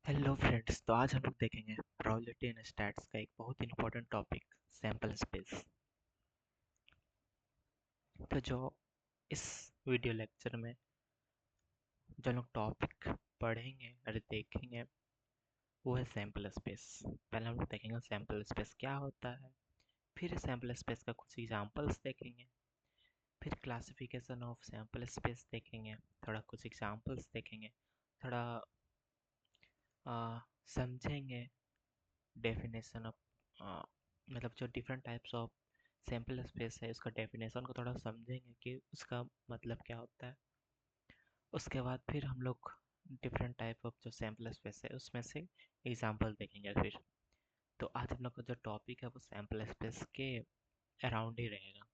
Hello friends. तो आज हम लोग देखेंगे प्रोबेबिलिटी एंड स्टैट्स का एक बहुत इंपॉर्टेंट टॉपिक, सैंपल स्पेस। तो जो इस वीडियो लेक्चर में जो लोग टॉपिक पढ़ेंगे और देखेंगे वो है सैंपल स्पेस। पहले हम लोग देखेंगे सैंपल स्पेस क्या होता है, फिर सैंपल स्पेस का कुछ एग्जांपल्स देखेंगे, फिर क्लासिफिकेशन ऑफ सैंपल स्पेस देखेंगे, थोड़ा कुछ एग्जांपल्स देखेंगे, थोड़ा समझेंगे डेफिनेशन ऑफ मतलब जो different types of sample space है उसका डेफिनेशन को थोड़ा समझेंगे कि उसका मतलब क्या होता है। उसके बाद फिर हम लोग डिफरेंट टाइप ऑफ जो सैंपल स्पेस है उसमें से एग्जांपल देखेंगे। फिर तो आज हम लोग का जो टॉपिक है वो सैंपल स्पेस के अराउंड ही रहेगा।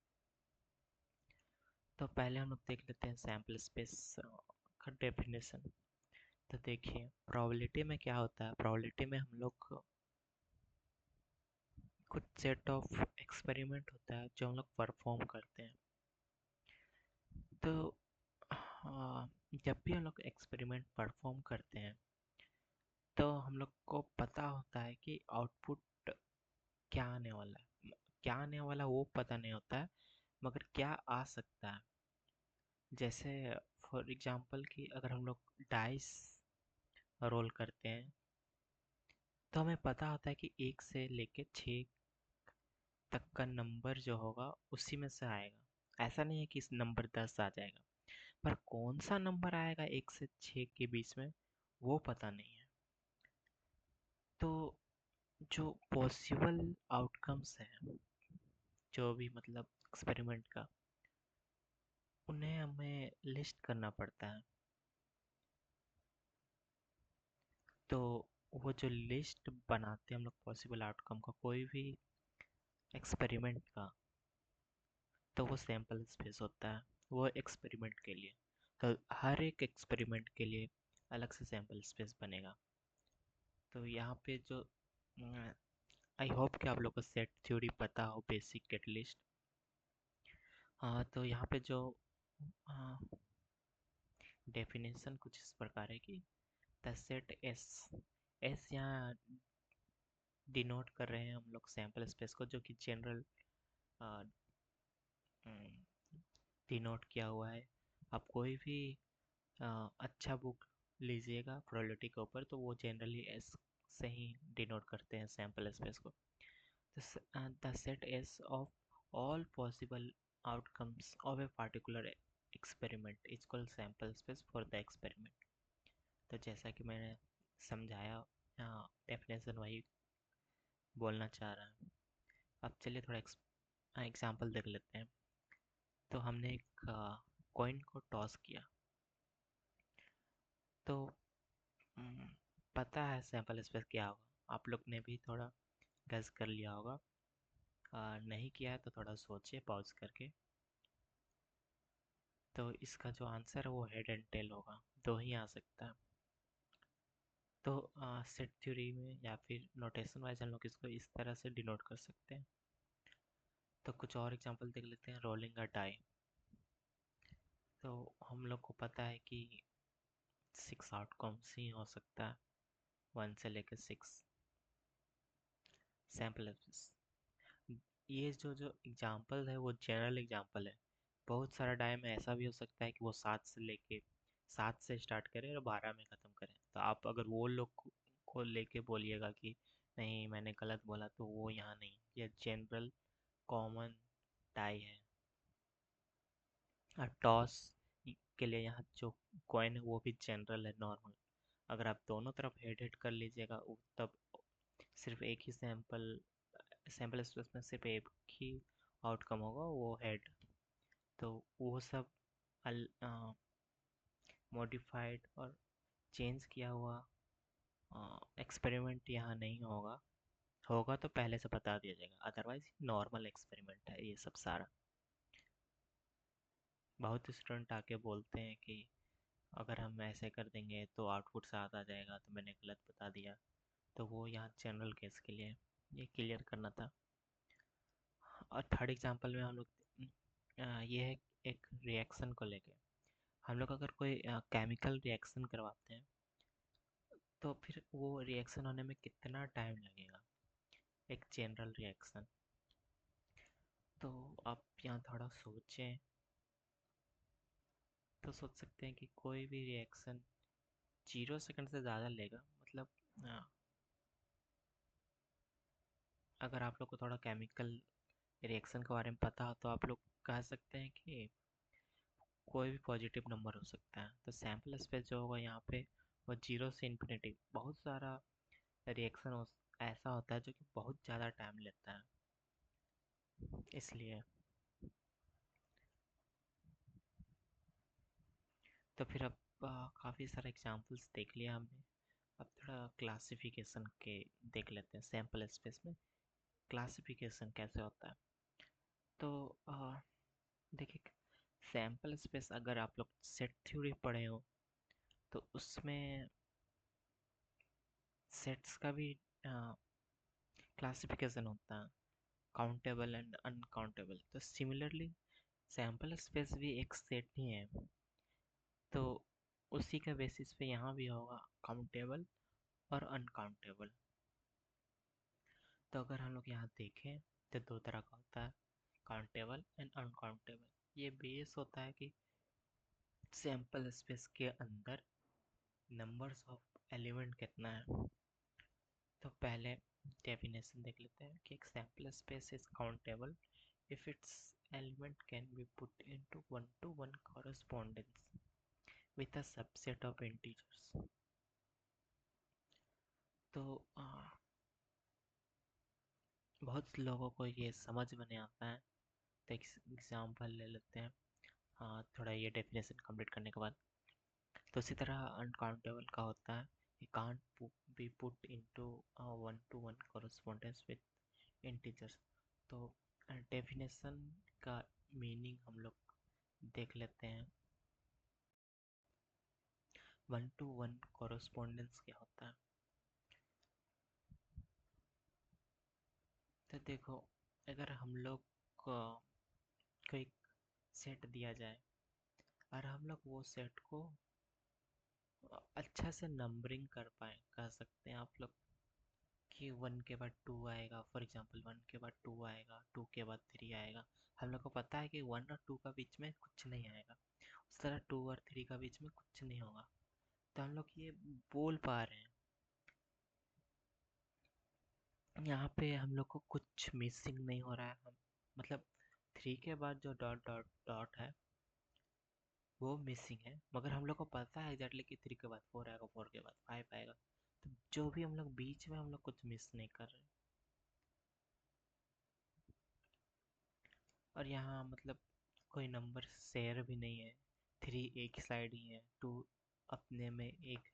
तो पहले हम लोग देख लेते हैं सैंपल स्पेस का डेफिनेशन। तो देखिए प्रोबेबिलिटी में क्या होता है। प्रोबेबिलिटी में हम लोग कुछ सेट ऑफ एक्सपेरिमेंट होता है जो हम लोग परफॉर्म करते हैं। तो जब भी हम लोग एक्सपेरिमेंट परफॉर्म करते हैं तो हम लोग को पता होता है कि आउटपुट क्या आने वाला है। क्या आने वाला वो पता नहीं होता है, मगर क्या आ सकता है। जैसे फॉर एग्जांपल कि अगर हम लोग डाइस रोल करते हैं तो हमें पता होता है कि 1 से लेके 6 तक का नंबर जो होगा उसी में से आएगा। ऐसा नहीं है कि इस नंबर 10 आ जाएगा, पर कौन सा नंबर आएगा 1 से 6 के बीच में वो पता नहीं है। तो जो पॉसिबल आउटकम्स हैं, जो भी मतलब एक्सपेरिमेंट का, उन्हें हमें लिस्ट करना पड़ता है। तो वो जो लिस्ट बनाते हैं हम लोग पॉसिबल आउटकम का कोई भी एक्सपेरिमेंट का, तो वो सैंपल स्पेस होता है वो एक्सपेरिमेंट के लिए। तो हर एक एक्सपेरिमेंट के लिए अलग से सैंपल स्पेस बनेगा। तो यहाँ पे जो आई होप कि आप लोग को सेट थ्योरी पता हो, बेसिक एटलीस्ट। हाँ, तो यहाँ पे जो डेफिनेशन कुछ इस प्रकार है कि द सेट एस, एस यहाँ डिनोट कर रहे हैं हम लोग सैंपल स्पेस को, जो कि जनरल डिनोट किया हुआ है। आप कोई भी अच्छा बुक लीजिएगा प्रोबेबिलिटी के ऊपर तो वो जनरली एस से ही डिनोट करते हैं सैंपल स्पेस को। The set S of all possible outcomes of a particular experiment is called sample space for the experiment। तो जैसा कि मैंने समझाया, डेफिनेशन वही बोलना चाह रहा हूँ। अब चलिए थोड़ा एग्जांपल देख लेते हैं। तो हमने एक कॉइन को टॉस किया, तो हम्म, पता है सैंपल स्पेस क्या होगा। आप लोग ने भी थोड़ा गैस कर लिया होगा। नहीं किया है तो थोड़ा सोचिए पॉज करके। तो इसका जो आंसर है वो हेड एंड टेल होगा, दो ही आ सकता है। तो सेट थ्योरी में या फिर नोटेशन वाइज हम लोग इसको इस तरह से डिनोट कर सकते हैं। तो कुछ और एग्जांपल देख लेते हैं। रोलिंग अ डाई, तो हम लोग को पता है कि 6 आउटकम्स ही हो सकता है, 1 से लेकर 6 सैम्पल। ये जो एग्जांपल है वो जनरल एग्जांपल है। बहुत सारा डाई में ऐसा भी हो सकता है कि वो 7 से स्टार्ट करें और 12 में ख़त्म करें। तो आप अगर वो लोग को लेके बोलिएगा कि नहीं मैंने गलत बोला, तो वो यहाँ नहीं, ये जनरल कॉमन टाई है। और टॉस के लिए यहाँ जो कॉइन है वो भी जनरल है, नॉर्मल। अगर आप दोनों तरफ हेड हेड कर लीजिएगा तब सिर्फ एक ही सैंपल स्पेस में सिर्फ एक ही आउटकम होगा, वो हेड। तो वो सब मॉडिफाइड और चेंज किया हुआ एक्सपेरिमेंट यहाँ नहीं होगा। होगा तो पहले से बता दिया जाएगा, अदरवाइज नॉर्मल एक्सपेरिमेंट है ये सब सारा। बहुत स्टूडेंट आके बोलते हैं कि अगर हम ऐसे कर देंगे तो आउटपुट साथ आ जाएगा, तो मैंने गलत बता दिया। तो वो यहाँ जनरल केस के लिए ये क्लियर करना था। और थर्ड एग्जांपल में हम लोग ये है एक रिएक्शन को लेके। हम लोग अगर कोई केमिकल रिएक्शन करवाते हैं तो फिर वो रिएक्शन होने में कितना टाइम लगेगा, एक जनरल रिएक्शन। तो आप यहाँ थोड़ा सोचें, तो सोच सकते हैं कि कोई भी रिएक्शन 0 सेकंड से ज़्यादा लेगा। मतलब अगर आप लोग को थोड़ा केमिकल रिएक्शन के बारे में पता हो तो आप लोग कह सकते हैं कि कोई भी पॉजिटिव नंबर हो सकता है। तो सैम्पल स्पेस जो होगा यहाँ पे वो 0 से इन्फिनिटी, बहुत सारा रिएक्शन ऐसा होता है जो कि बहुत ज़्यादा टाइम लेता है, इसलिए। तो फिर अब काफ़ी सारे एग्जांपल्स देख लिया हमने। अब थोड़ा क्लासिफिकेशन के देख लेते हैं, सैम्पल स्पेस में क्लासिफिकेशन कैसे होता है। तो देखिए, सैम्पल स्पेस अगर आप लोग सेट थ्योरी पढ़े हो तो उसमें सेट्स का भी क्लासिफिकेशन होता है, काउंटेबल एंड अनकाउंटेबल। तो सिमिलरली सैम्पल स्पेस भी एक सेट ही है, तो उसी के बेसिस पे यहाँ भी होगा काउंटेबल और अनकाउंटेबल। तो अगर हम लोग यहाँ देखें तो दो तरह का होता है, काउंटेबल एंड अनकाउंटेबल। ये बेस होता है कि सैम्पल स्पेस के अंदर नंबर्स ऑफ एलिमेंट कितना है। तो पहले डेफिनेशन देख लेते हैं कि एक sample space is countable if its element can be put into one-to-one correspondence with a subset of integers। तो बहुत लोगों को ये समझ में नहीं आता है, तो एक एग्जाम्पल ले लेते हैं। हाँ, थोड़ा ये डेफिनेशन कंप्लीट करने के बाद। तो इसी तरह अनकाउंटेबल का होता है, it can't be put into a one-to-one correspondence with integers। तो डेफिनेशन का मीनिंग हम लोग देख लेते हैं। वन टू वन कॉरस्पॉन्डेंस क्या होता है। तो देखो, अगर हम लोग को कोई सेट दिया जाए और हम लोग वो सेट को अच्छा से नंबरिंग कर पाए, कह सकते हैं आप लोग कि 1 के बाद 2 आएगा, फॉर एग्जांपल 1 के बाद 2 आएगा, 2 के बाद 3 आएगा। हम लोग को पता है कि 1 और 2 का बीच में कुछ नहीं आएगा, उस तरह 2 और 3 का बीच में कुछ नहीं होगा। तो हम लोग ये बोल पा रहे हैं, यहाँ पे हम लोग को कुछ मिसिंग नहीं हो रहा है। हम मतलब 3 के बाद जो डॉट डॉट डॉट है वो मिसिंग है, मगर हम लोग को पता है एग्जैक्टली कि 3 के बाद 4 आएगा, 4 के बाद 5 आएगा। तो जो भी हम लोग बीच में हम लोग कुछ मिस नहीं कर रहे। और यहाँ मतलब कोई नंबर शेयर भी नहीं है, 3 एक साइड ही है, 2 अपने में एक है।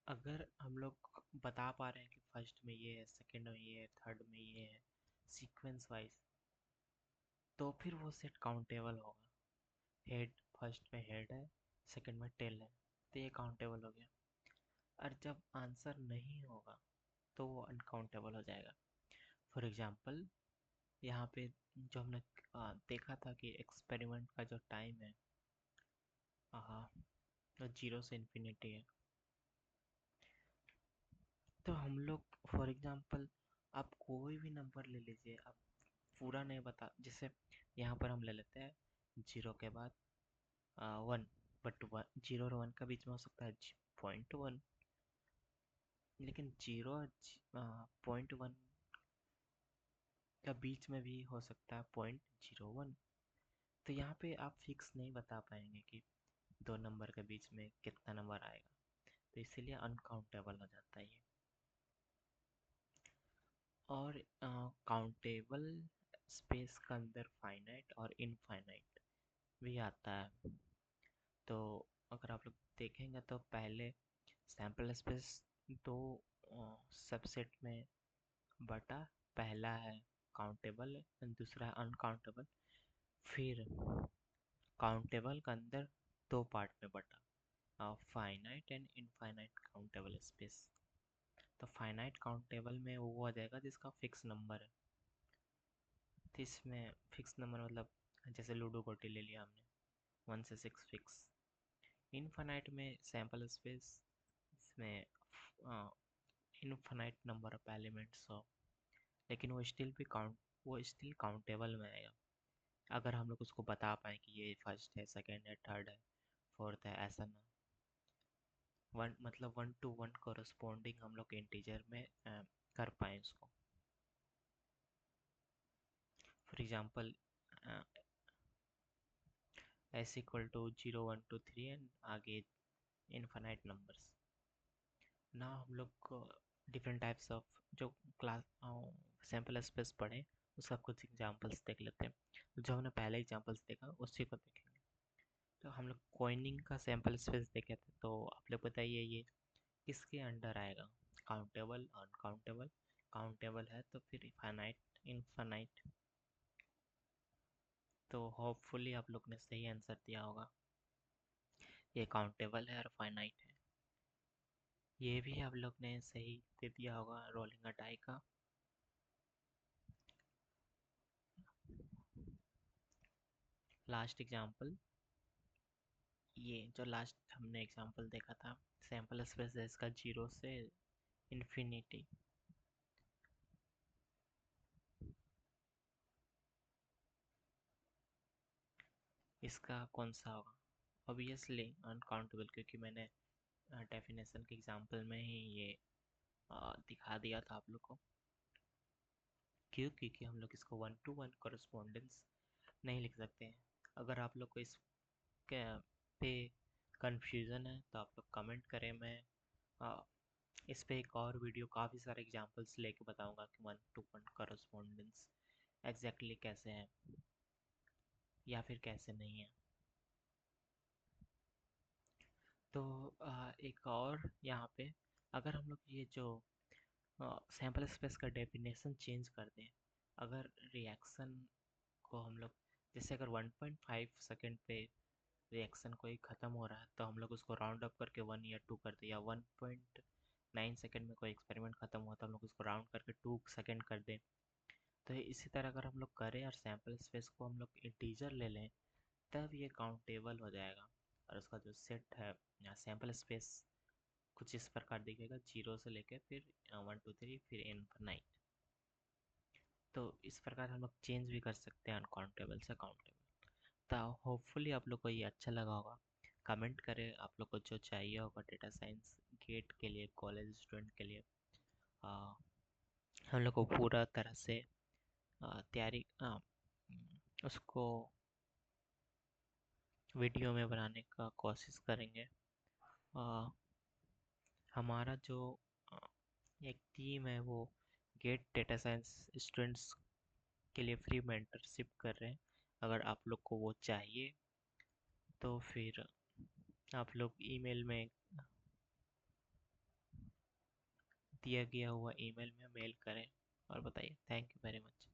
अगर हम लोग बता पा रहे हैं कि फर्स्ट में ये है, सेकंड में ये है, थर्ड में ये है, सीक्वेंस वाइज, तो फिर वो सेट काउंटेबल होगा। हेड, फर्स्ट में हेड है, सेकंड में टेल है, तो ये काउंटेबल हो गया। और जब आंसर नहीं होगा तो वो अनकाउंटेबल हो जाएगा। फॉर एग्जांपल, यहाँ पे जो हमने देखा था कि एक्सपेरिमेंट का जो टाइम है तो 0 से इन्फिनिटी है। तो हम लोग फॉर एग्जांपल, आप कोई भी नंबर ले लीजिए, आप पूरा नहीं बता, जैसे यहाँ पर हम ले लेते हैं 0 के बाद 1, बट 0 और 1 का बीच में हो सकता है 0.1, लेकिन 0 और 0.1 का बीच में भी हो सकता है 0.01। तो यहाँ पे आप फिक्स नहीं बता पाएंगे कि दो नंबर के बीच में कितना नंबर आएगा, तो इसीलिए अनकाउंटेबल हो जाता है ये। और काउंटेबल स्पेस के अंदर फाइनाइट और इनफाइनाइट भी आता है। तो अगर आप लोग देखेंगे तो पहले सैम्पल स्पेस दो सबसेट में बटा, पहला है काउंटेबल दूसरा है अनकाउंटेबल। फिर काउंटेबल के अंदर दो पार्ट में बटा, finite and infinite countable space. तो फाइनाइट काउंटेबल में वो आ जाएगा जिसका फिक्स नंबर है, तो इसमें फिक्स नंबर मतलब जैसे लूडो गोटी ले लिया हमने, 1 से 6 फिक्स। इनफाइनाइट में सैम्पल स्पेस, इसमें इनफाइनाइट नंबर ऑफ एलिमेंट्स हो, लेकिन वो स्टिल काउंटेबल में आएगा अगर हम लोग उसको बता पाएँ कि ये फर्स्ट है, सेकंड है, थर्ड है, फोर्थ है, ऐसा ना। वन मतलब 1 to 1 कोरस्पोंडिंग हम लोग इंटीजर में कर पाएँ उसको। For example s equal to 0 1 2 3 and आगे इनफाइनाइट नंबर्स। ना हम लोग को डिफरेंट टाइप्स ऑफ जो क्लास सैम्पल स्पेस पढ़े उसका कुछ एग्जांपल्स देख लेते हैं। जो हमने पहले एग्जांपल्स देखा उसी को देखेंगे। तो हम लोग कॉइनिंग का सैम्पल स्पेस देखे थे, तो आप लोग बताइए ये किसके अंडर आएगा? Countable, uncountable? काउंटेबल है तो फिर फाइनाइट, इनफाइनाइट। तो होपफुली आप लोग ने सही आंसर दिया होगा, ये काउंटेबल है और फाइनाइट है। ये भी आप लोग ने सही दे दिया होगा, रोलिंग अ डाई का। लास्ट एग्जांपल, ये जो लास्ट हमने एग्जांपल देखा था, सैंपल स्पेस है इसका 0 से इन्फिनिटी। इसका कौन सा होगा? ऑब्वियसली अनकाउंटेबल, क्योंकि मैंने डेफिनेशन के एग्जांपल में ही ये दिखा दिया था आप लोग को। क्यों? क्योंकि हम लोग इसको 1 to 1 कोरस्पोंडेंस नहीं लिख सकते हैं। अगर आप लोग को इस पे कंफ्यूजन है तो आप लोग कमेंट करें, मैं आ, इस पे एक और वीडियो काफ़ी सारे एग्जांपल्स लेके बताऊंगा कि 1 to 1 कोरस्पोंडेंस एग्जैक्टली कैसे है या फिर कैसे नहीं है। तो एक और यहाँ पे, अगर हम लोग ये जो सैंपल स्पेस का डेफिनेशन चेंज कर दें, अगर रिएक्शन को हम लोग, जैसे अगर 1.5 सेकेंड पे रिएक्शन कोई ख़त्म हो रहा है तो हम लोग उसको राउंड अप करके 1 या 2 कर दें, या 1.9 सेकेंड में कोई एक्सपेरिमेंट ख़त्म हुआ तो हम लोग उसको राउंड करके 2 सेकेंड कर दें। तो इसी तरह अगर हम लोग करें और सैंपल स्पेस को हम लोग इंटीजर ले लें, तब ये काउंटेबल हो जाएगा। और उसका जो सेट है या सैंपल स्पेस कुछ इस प्रकार दिखेगा, 0 से लेकर फिर 1 2 3 फिर इनफाइनाइट। तो इस प्रकार हम लोग चेंज भी कर सकते हैं अनकाउंटेबल से काउंटेबल। तो होपफुली आप लोग को ये अच्छा लगा होगा। कमेंट करें आप लोग को जो चाहिए होगा डेटा साइंस गेट के लिए, कॉलेज स्टूडेंट के लिए। आ, हम लोग को पूरा तरह से तैयारी उसको वीडियो में बनाने का कोशिश करेंगे। आ, हमारा जो आ, एक टीम है वो गेट डेटा साइंस स्टूडेंट्स के लिए फ्री मेंटरशिप कर रहे हैं। अगर आप लोग को वो चाहिए तो फिर आप लोग ईमेल में, दिया गया हुआ ईमेल में मेल करें और बताइए। Thank you very much.